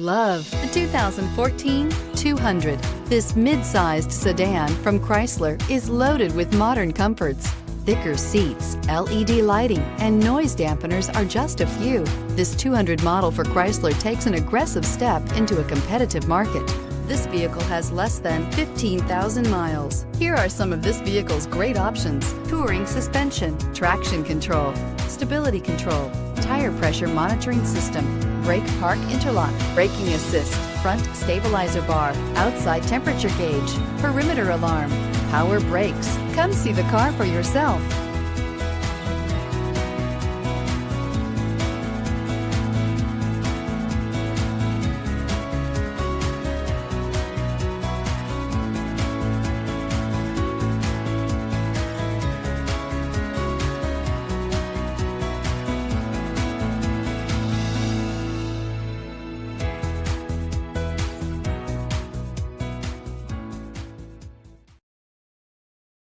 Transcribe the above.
Love the 2014 200. This mid-sized sedan from Chrysler is loaded with modern comforts. Thicker seats, LED lighting, and noise dampeners are just a few. This 200 model for Chrysler takes an aggressive step into a competitive market. This vehicle has less than 15,000 miles. Here are some of this vehicle's great options: touring suspension, traction control, stability control, tire pressure monitoring system, brake park interlock, braking assist, front stabilizer bar, outside temperature gauge, perimeter alarm, power brakes. Come see the car for yourself.